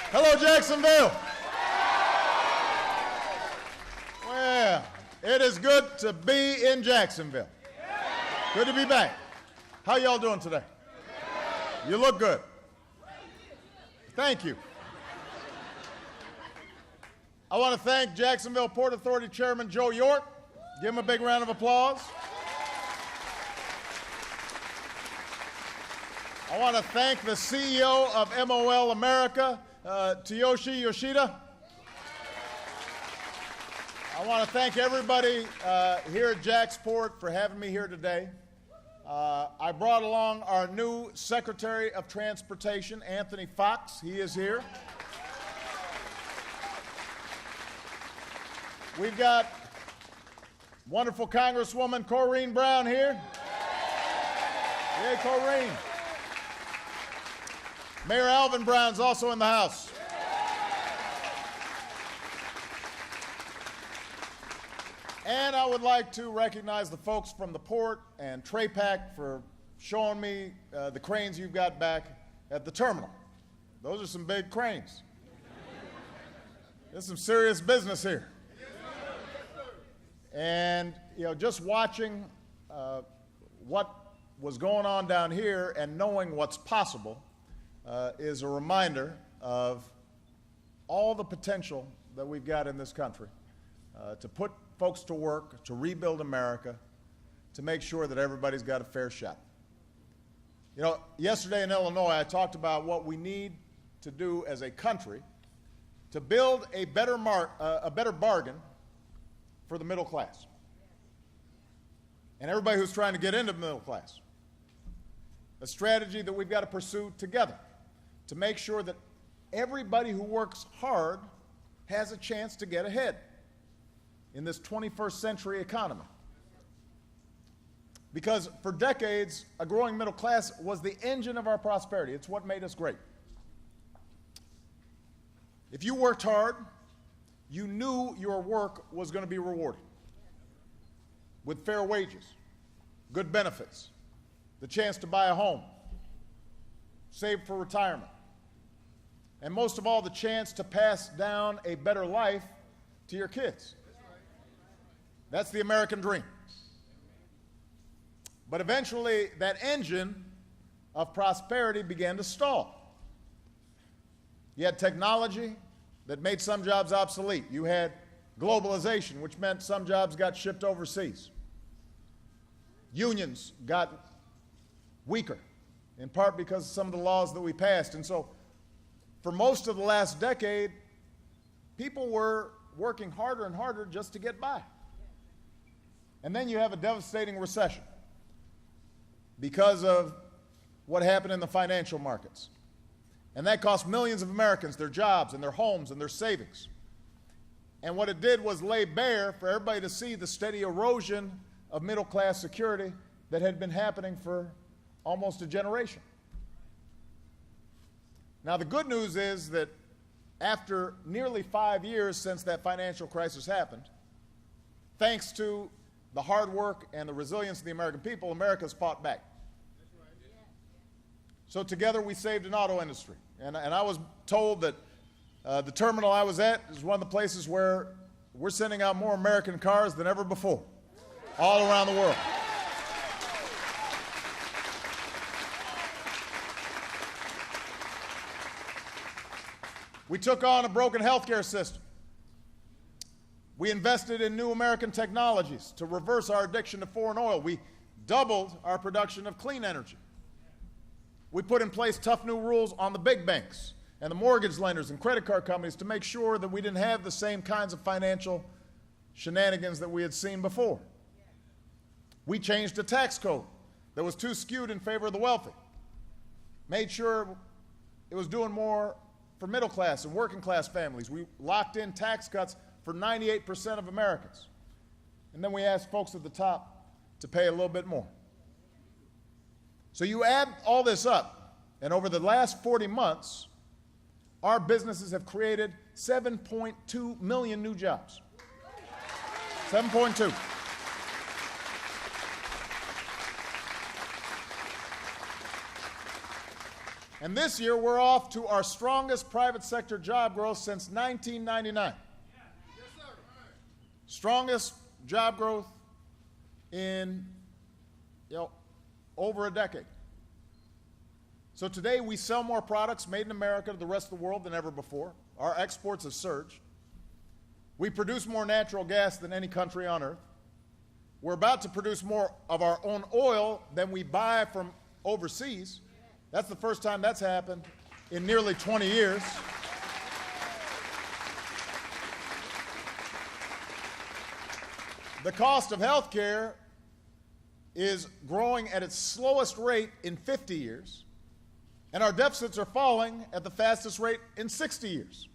Hello, Jacksonville. Well, it is good to be in Jacksonville. Good to be back. How y'all doing today? You look good. Thank you. I want to thank Jacksonville Port Authority Chairman Joe York. Give him a big round of applause. I want to thank the CEO of MOL America, Tsuyoshi Yoshida. I want to thank everybody here at Jacksport for having me here today. I brought along our new Secretary of Transportation, Anthony Fox. He is here. We've got wonderful Congresswoman Corrine Brown here. Yay, Corrine. Mayor Alvin Brown's also in the house. And I would like to recognize the folks from the port and TRAPAC for showing me the cranes you've got back at the terminal. Those are some big cranes. There's some serious business here. And, you know, just watching what was going on down here and knowing what's possible is a reminder of all the potential that we've got in this country to put folks to work, to rebuild America, to make sure that everybody's got a fair shot. You know, yesterday in Illinois, I talked about what we need to do as a country to build a better bargain for the middle class and everybody who's trying to get into the middle class. A strategy that we've got to pursue together to make sure that everybody who works hard has a chance to get ahead in this 21st century economy. Because for decades, a growing middle class was the engine of our prosperity. It's what made us great. If you worked hard, you knew your work was going to be rewarded with fair wages, good benefits, the chance to buy a home, save for retirement, and most of all, the chance to pass down a better life to your kids. That's the American dream. But eventually, that engine of prosperity began to stall. You had technology that made some jobs obsolete. You had globalization, which meant some jobs got shipped overseas. Unions got weaker, in part because of some of the laws that we passed. And so, for most of the last decade, people were working harder and harder just to get by. And then you have a devastating recession because of what happened in the financial markets. And that cost millions of Americans their jobs and their homes and their savings. And what it did was lay bare for everybody to see the steady erosion of middle-class security that had been happening for almost a generation. Now, the good news is that after nearly 5 years since that financial crisis happened, thanks to the hard work and the resilience of the American people, America's fought back. So together we saved an auto industry. And I was told that the terminal I was at is one of the places where we're sending out more American cars than ever before, all around the world. We took on a broken healthcare system. We invested in new American technologies to reverse our addiction to foreign oil. We doubled our production of clean energy. We put in place tough new rules on the big banks and the mortgage lenders and credit card companies to make sure that we didn't have the same kinds of financial shenanigans that we had seen before. We changed the tax code that was too skewed in favor of the wealthy, made sure it was doing more for middle class and working class families. We locked in tax cuts for 98% of Americans. And then we asked folks at the top to pay a little bit more. So you add all this up, and over the last 40 months, our businesses have created 7.2 million new jobs. 7.2. And this year, we're off to our strongest private sector job growth since 1999. Yes, sir. Strongest job growth in, over a decade. So today, we sell more products made in America to the rest of the world than ever before. Our exports have surged. We produce more natural gas than any country on earth. We're about to produce more of our own oil than we buy from overseas. That's the first time that's happened in nearly 20 years. The cost of health care is growing at its slowest rate in 50 years, and our deficits are falling at the fastest rate in 60 years.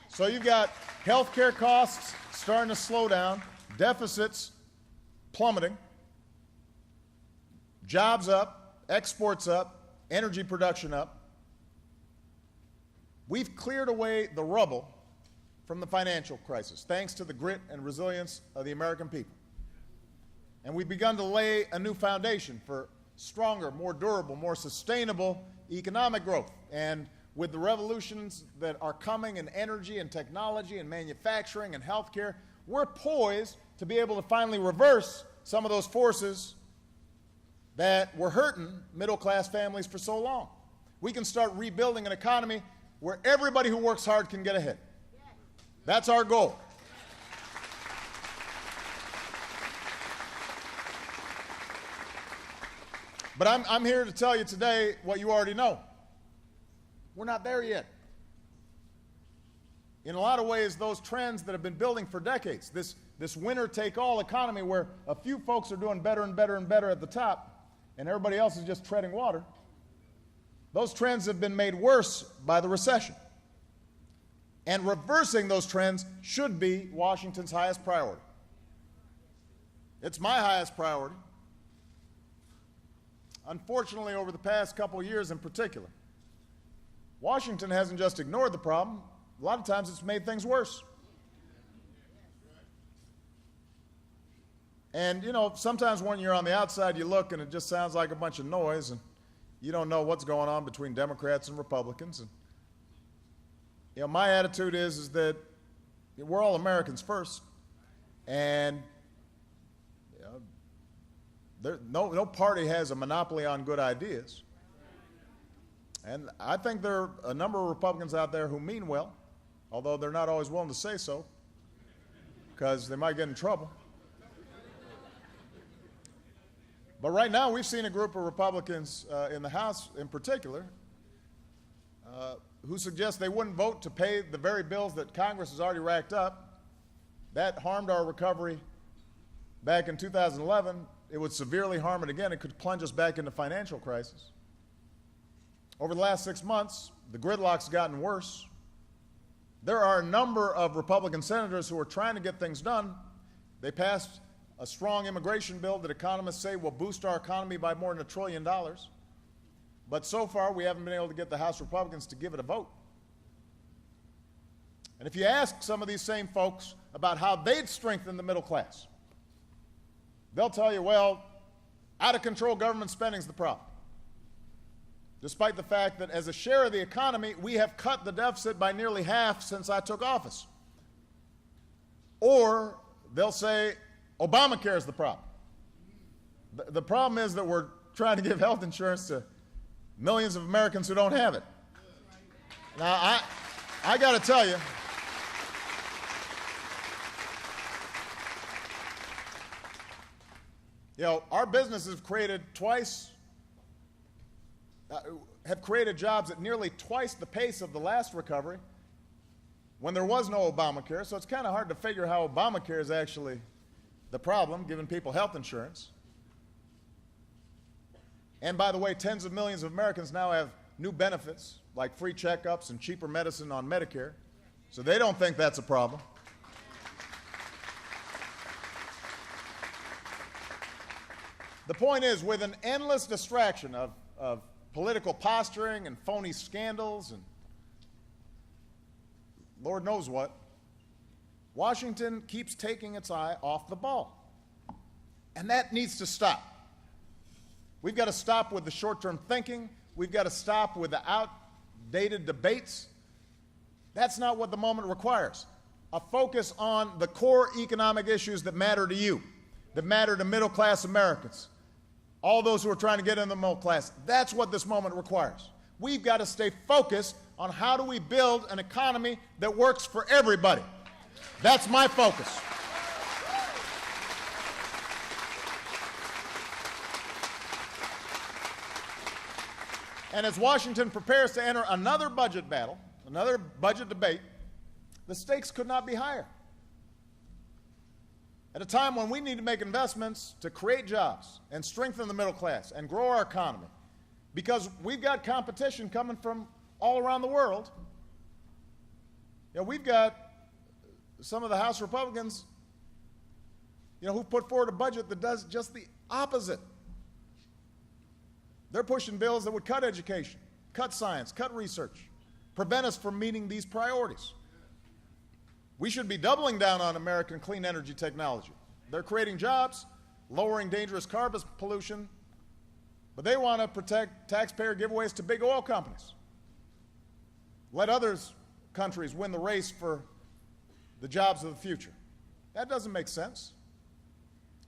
So you've got health care costs starting to slow down, deficits plummeting, jobs up, exports up, energy production up. We've cleared away the rubble from the financial crisis, thanks to the grit and resilience of the American people. And we've begun to lay a new foundation for stronger, more durable, more sustainable economic growth. And with the revolutions that are coming in energy and technology and manufacturing and healthcare, we're poised to be able to finally reverse some of those forces that were hurting middle-class families for so long. We can start rebuilding an economy where everybody who works hard can get ahead. That's our goal. But I'm here to tell you today what you already know. We're not there yet. In a lot of ways, those trends that have been building for decades, this winner-take-all economy where a few folks are doing better and better and better at the top, and everybody else is just treading water, those trends have been made worse by the recession. And reversing those trends should be Washington's highest priority. It's my highest priority. Unfortunately, over the past couple of years in particular, Washington hasn't just ignored the problem. A lot of times it's made things worse. And, sometimes when you're on the outside, you look and it just sounds like a bunch of noise, and you don't know what's going on between Democrats and Republicans. And, my attitude is that we're all Americans first, and no party has a monopoly on good ideas. And I think there are a number of Republicans out there who mean well, although they're not always willing to say so, because they might get in trouble. But right now, we've seen a group of Republicans in the House in particular who suggest they wouldn't vote to pay the very bills that Congress has already racked up. That harmed our recovery back in 2011. It would severely harm it again. It could plunge us back into financial crisis. Over the last 6 months, the gridlock's gotten worse. There are a number of Republican senators who are trying to get things done. They passed a strong immigration bill that economists say will boost our economy by more than $1 trillion. But so far, we haven't been able to get the House Republicans to give it a vote. And if you ask some of these same folks about how they'd strengthen the middle class, they'll tell you, well, out-of-control government spending is the problem. Despite the fact that as a share of the economy, we have cut the deficit by nearly half since I took office. Or they'll say, Obamacare is the problem. The problem is that we're trying to give health insurance to millions of Americans who don't have it. Now, I got to tell you, our businesses have created jobs at nearly twice the pace of the last recovery when there was no Obamacare. So it's kind of hard to figure how Obamacare is actually the problem, giving people health insurance. And by the way, tens of millions of Americans now have new benefits, like free checkups and cheaper medicine on Medicare. So they don't think that's a problem. The point is, with an endless distraction of political posturing and phony scandals and Lord knows what, Washington keeps taking its eye off the ball. And that needs to stop. We've got to stop with the short-term thinking. We've got to stop with the outdated debates. That's not what the moment requires. A focus on the core economic issues that matter to you, that matter to middle-class Americans, all those who are trying to get in the middle class. That's what this moment requires. We've got to stay focused on how do we build an economy that works for everybody. That's my focus. And as Washington prepares to enter another budget battle, another budget debate, the stakes could not be higher. At a time when we need to make investments to create jobs and strengthen the middle class and grow our economy, because we've got competition coming from all around the world. You know, we've got some of the House Republicans, who put forward a budget that does just the opposite. They're pushing bills that would cut education, cut science, cut research, prevent us from meeting these priorities. We should be doubling down on American clean energy technology. They're creating jobs, lowering dangerous carbon pollution, but they want to protect taxpayer giveaways to big oil companies. Let other countries win the race for the jobs of the future. That doesn't make sense.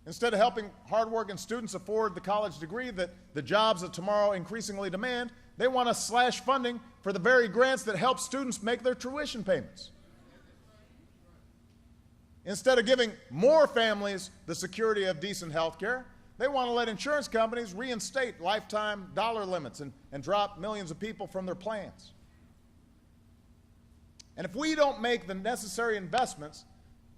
Instead of helping hardworking students afford the college degree that the jobs of tomorrow increasingly demand, they want to slash funding for the very grants that help students make their tuition payments. Instead of giving more families the security of decent health care, they want to let insurance companies reinstate lifetime dollar limits and drop millions of people from their plans. And if we don't make the necessary investments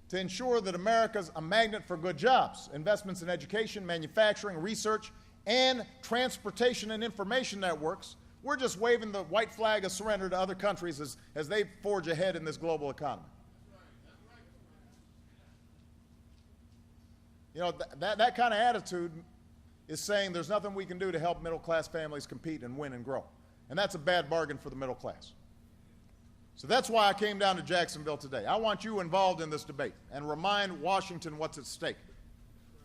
to ensure that America's a magnet for good jobs, investments in education, manufacturing, research, and transportation and information networks, we're just waving the white flag of surrender to other countries as they forge ahead in this global economy. That kind of attitude is saying there's nothing we can do to help middle-class families compete and win and grow. And that's a bad bargain for the middle class. So that's why I came down to Jacksonville today. I want you involved in this debate and remind Washington what's at stake.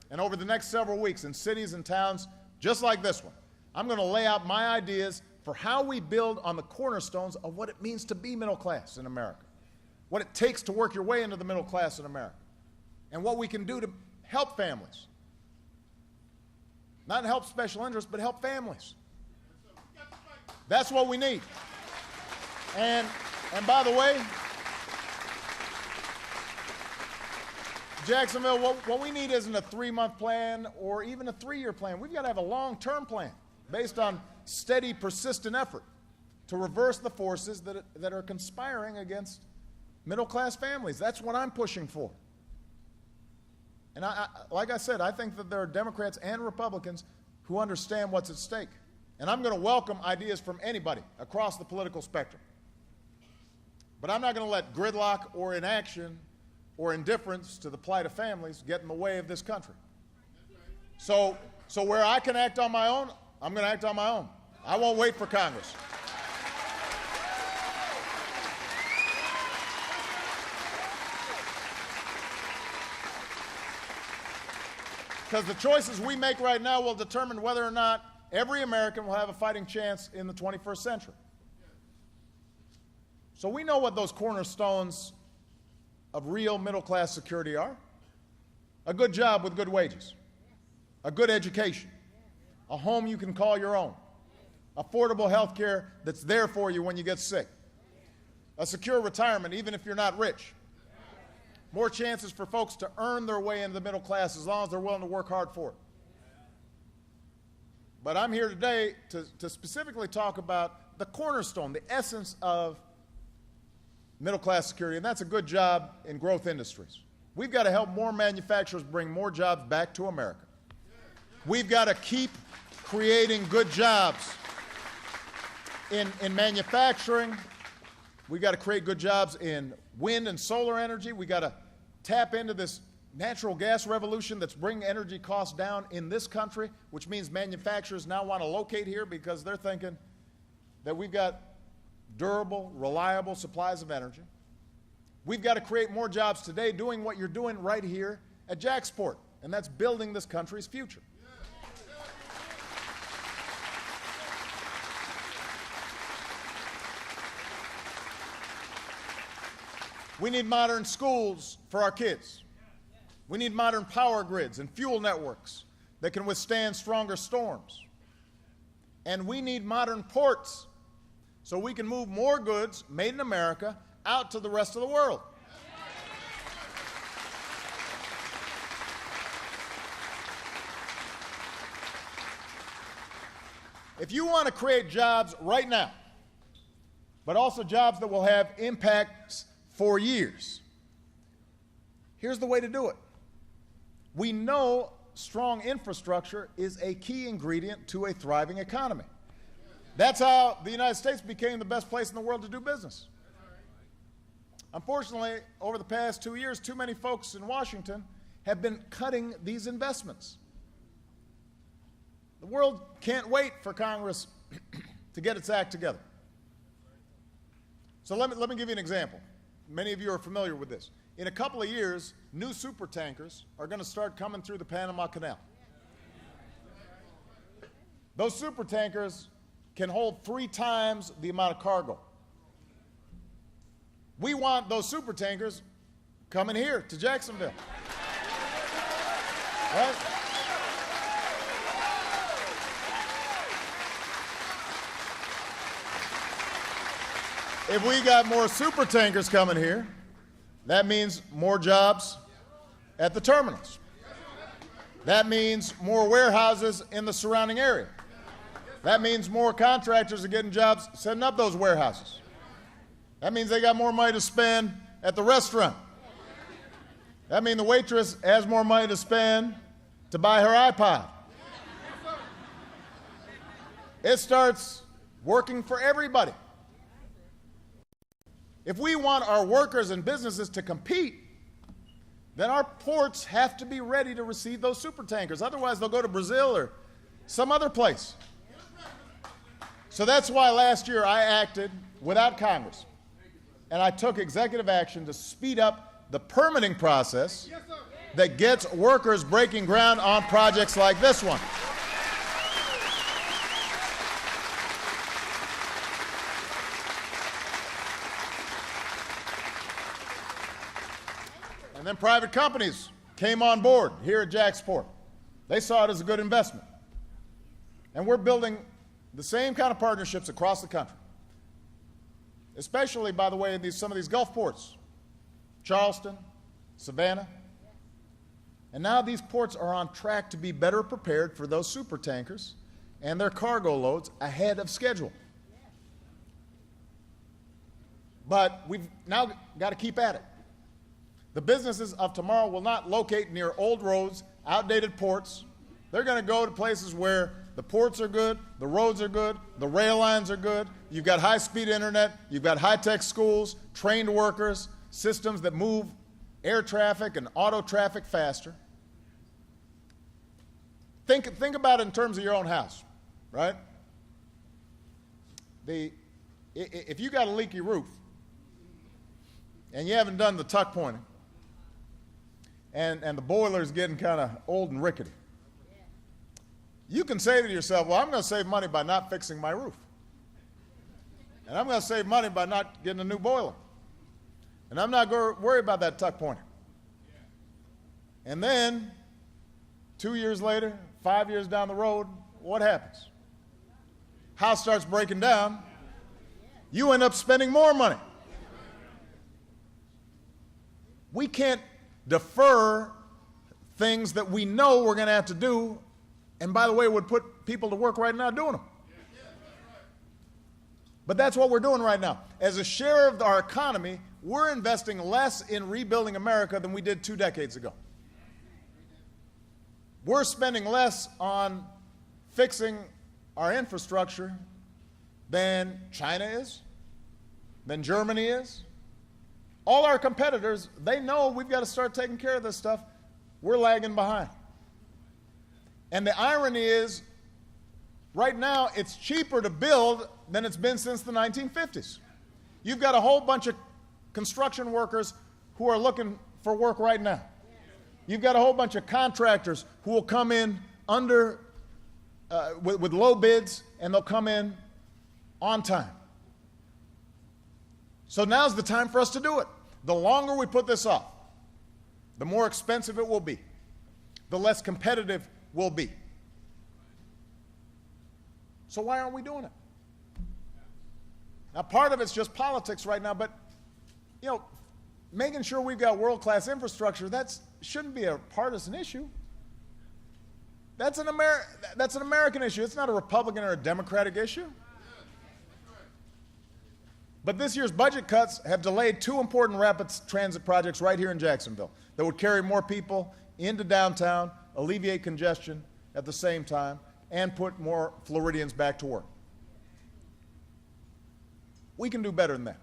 And over the next several weeks in cities and towns just like this one, I'm going to lay out my ideas for how we build on the cornerstones of what it means to be middle class in America, what it takes to work your way into the middle class in America, and what we can do to help families. Not help special interests, but help families. That's what we need. And by the way, Jacksonville, what we need isn't a 3-month plan or even a 3-year plan. We've got to have a long-term plan based on steady, persistent effort to reverse the forces that are conspiring against middle-class families. That's what I'm pushing for. And like I said, I think that there are Democrats and Republicans who understand what's at stake. And I'm going to welcome ideas from anybody across the political spectrum. But I'm not going to let gridlock or inaction or indifference to the plight of families get in the way of this country. So where I can act on my own, I'm going to act on my own. I won't wait for Congress. Because the choices we make right now will determine whether or not every American will have a fighting chance in the 21st century. So we know what those cornerstones of real middle-class security are. A good job with good wages, a good education, a home you can call your own, affordable health care that's there for you when you get sick, a secure retirement even if you're not rich, more chances for folks to earn their way into the middle class as long as they're willing to work hard for it. But I'm here today to specifically talk about the cornerstone, the essence of middle-class security, and that's a good job in growth industries. We've got to help more manufacturers bring more jobs back to America. We've got to keep creating good jobs in manufacturing. We've got to create good jobs in wind and solar energy. We've got to tap into this natural gas revolution that's bringing energy costs down in this country, which means manufacturers now want to locate here because they're thinking that we've got durable, reliable supplies of energy. We've got to create more jobs today doing what you're doing right here at Jacksport, and that's building this country's future. We need modern schools for our kids. We need modern power grids and fuel networks that can withstand stronger storms. And we need modern ports so we can move more goods made in America out to the rest of the world. If you want to create jobs right now, but also jobs that will have impacts for years, here's the way to do it. We know strong infrastructure is a key ingredient to a thriving economy. That's how the United States became the best place in the world to do business. Unfortunately, over the past 2 years, too many folks in Washington have been cutting these investments. The world can't wait for Congress to get its act together. So let me give you an example. Many of you are familiar with this. In a couple of years, new supertankers are going to start coming through the Panama Canal. Those supertankers can hold 3 times the amount of cargo. We want those supertankers coming here to Jacksonville. Right? If we got more supertankers coming here, that means more jobs at the terminals. That means more warehouses in the surrounding area. That means more contractors are getting jobs setting up those warehouses. That means they got more money to spend at the restaurant. That means the waitress has more money to spend to buy her iPod. It starts working for everybody. If we want our workers and businesses to compete, then our ports have to be ready to receive those supertankers. Otherwise, they'll go to Brazil or some other place. So that's why last year I acted without Congress, and I took executive action to speed up the permitting process that gets workers breaking ground on projects like this one. And then private companies came on board here at Jacksonville Port. They saw it as a good investment. And we're building the same kind of partnerships across the country, especially, by the way, in some of these Gulf ports, Charleston, Savannah. And now these ports are on track to be better prepared for those supertankers and their cargo loads ahead of schedule. But we've now got to keep at it. The businesses of tomorrow will not locate near old roads, outdated ports. They're going to go to places where the ports are good, the roads are good, the rail lines are good, you've got high-speed internet, you've got high-tech schools, trained workers, systems that move air traffic and auto traffic faster. Think about it in terms of your own house, right? If you got a leaky roof and you haven't done the tuck pointing, and the boiler's getting kind of old and rickety, you can say to yourself, well, I'm going to save money by not fixing my roof. And I'm going to save money by not getting a new boiler. And I'm not going to worry about that tuck pointer. And then 2 years later, 5 years down the road, what happens? House starts breaking down. You end up spending more money. We can't defer things that we know we're going to have to do, and by the way, would put people to work right now doing them. But that's what we're doing right now. As a share of our economy, we're investing less in rebuilding America than we did 2 decades ago. We're spending less on fixing our infrastructure than China is, than Germany is. All our competitors, they know we've got to start taking care of this stuff. We're lagging behind. And the irony is, right now, it's cheaper to build than it's been since the 1950s. You've got a whole bunch of construction workers who are looking for work right now. You've got a whole bunch of contractors who will come in with low bids, and they'll come in on time. So now's the time for us to do it. The longer we put this off, the more expensive it will be, the less competitive we'll be. So why aren't we doing it? Now, part of it's just politics right now, but, you know, making sure we've got world-class infrastructure, that shouldn't be a partisan issue. That's an American issue. It's not a Republican or a Democratic issue. But this year's budget cuts have delayed two important rapid transit projects right here in Jacksonville that would carry more people into downtown, alleviate congestion at the same time, and put more Floridians back to work. We can do better than that.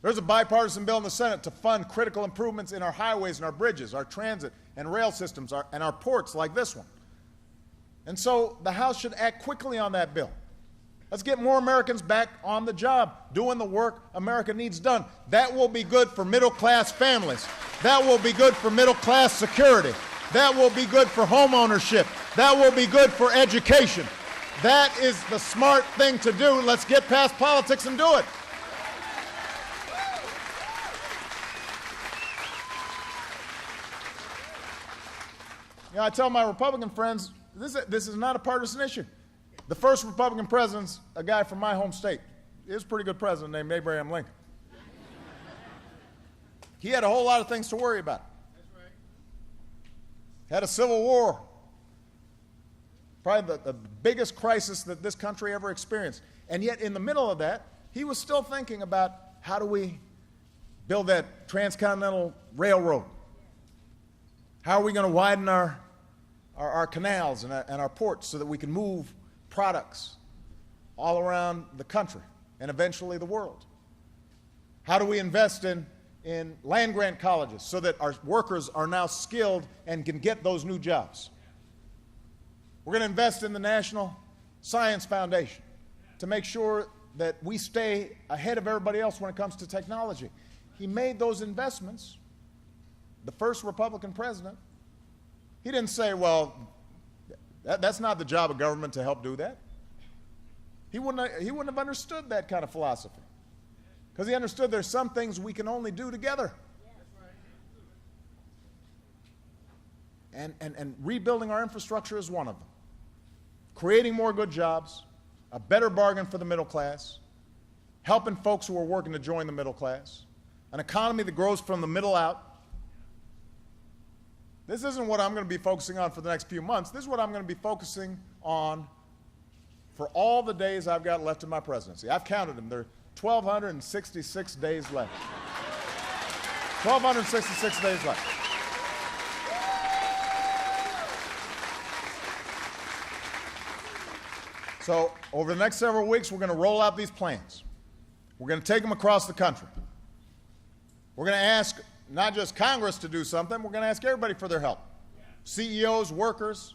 There's a bipartisan bill in the Senate to fund critical improvements in our highways and our bridges, our transit and rail systems, and our ports like this one. And so the House should act quickly on that bill. Let's get more Americans back on the job, doing the work America needs done. That will be good for middle-class families. That will be good for middle-class security. That will be good for home ownership. That will be good for education. That is the smart thing to do. Let's get past politics and do it. You know, I tell my Republican friends, this is not a partisan issue. The first Republican president's a guy from my home state. He was a pretty good president named Abraham Lincoln. He had a whole lot of things to worry about. That's right. Had a civil war. Probably the biggest crisis that this country ever experienced. And yet in the middle of that, he was still thinking about how do we build that transcontinental railroad? How are we going to widen our canals and our ports so that we can move products all around the country and eventually the world? How do we invest in land-grant colleges so that our workers are now skilled and can get those new jobs? We're going to invest in the National Science Foundation to make sure that we stay ahead of everybody else when it comes to technology. He made those investments. The first Republican president, he didn't say, well, that's not the job of government to help do that. He wouldn't have understood that kind of philosophy, because he understood there's some things we can only do together. And rebuilding our infrastructure is one of them. Creating more good jobs, a better bargain for the middle class, helping folks who are working to join the middle class, an economy that grows from the middle out. This isn't what I'm going to be focusing on for the next few months. This is what I'm going to be focusing on for all the days I've got left in my presidency. I've counted them. There are 1,266 days left. 1,266 days left. So over the next several weeks, we're going to roll out these plans. We're going to take them across the country. We're going to ask not just Congress to do something, we're going to ask everybody for their help. CEOs, workers,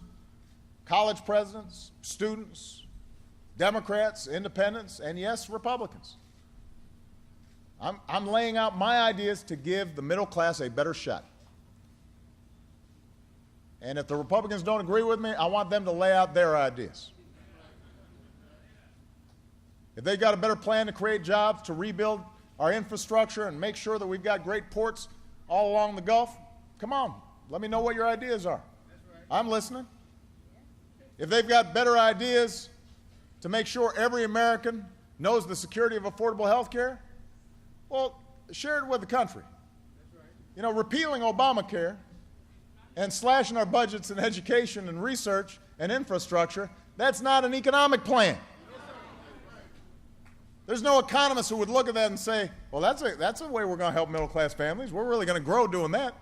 college presidents, students, Democrats, independents, and yes, Republicans. I'm laying out my ideas to give the middle class a better shot. And if the Republicans don't agree with me, I want them to lay out their ideas. If they've got a better plan to create jobs, to rebuild our infrastructure and make sure that we've got great ports all along the Gulf, come on, let me know what your ideas are. I'm listening. If they've got better ideas to make sure every American knows the security of affordable health care, well, share it with the country. You know, repealing Obamacare and slashing our budgets in education and research and infrastructure, that's not an economic plan. There's no economist who would look at that and say, well, that's a way we're going to help middle-class families. We're really going to grow doing that.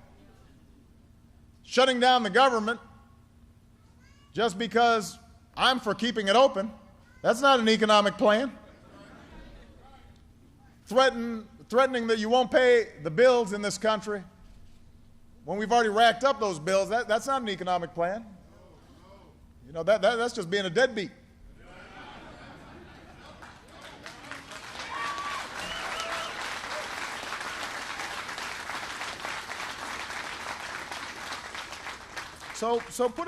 Shutting down the government just because I'm for keeping it open, that's not an economic plan. Threatening that you won't pay the bills in this country when we've already racked up those bills, that's not an economic plan. You know, that's just being a deadbeat. So put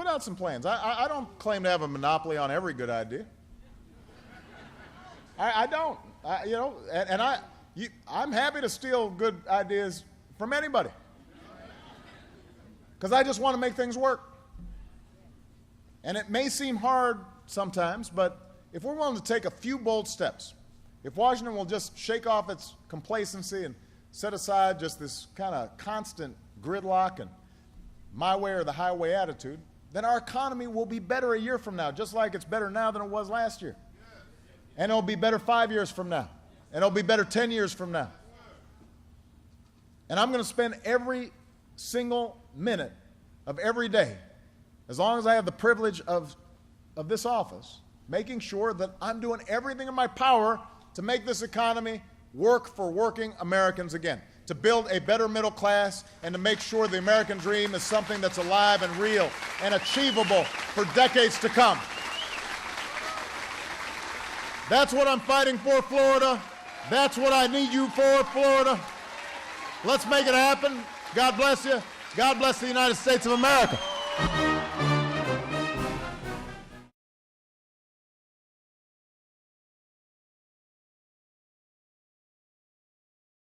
out some plans. I don't claim to have a monopoly on every good idea. I don't. I'm happy to steal good ideas from anybody, because I just want to make things work. And it may seem hard sometimes, but if we're willing to take a few bold steps, if Washington will just shake off its complacency and set aside just this kind of constant gridlock and my way or the highway attitude, then our economy will be better a year from now, just like it's better now than it was last year. And it'll be better 5 years from now. And it'll be better 10 years from now. And I'm going to spend every single minute of every day, as long as I have the privilege of this office, making sure that I'm doing everything in my power to make this economy work for working Americans again, to build a better middle class, and to make sure the American dream is something that's alive and real and achievable for decades to come. That's what I'm fighting for, Florida. That's what I need you for, Florida. Let's make it happen. God bless you. God bless the United States of America.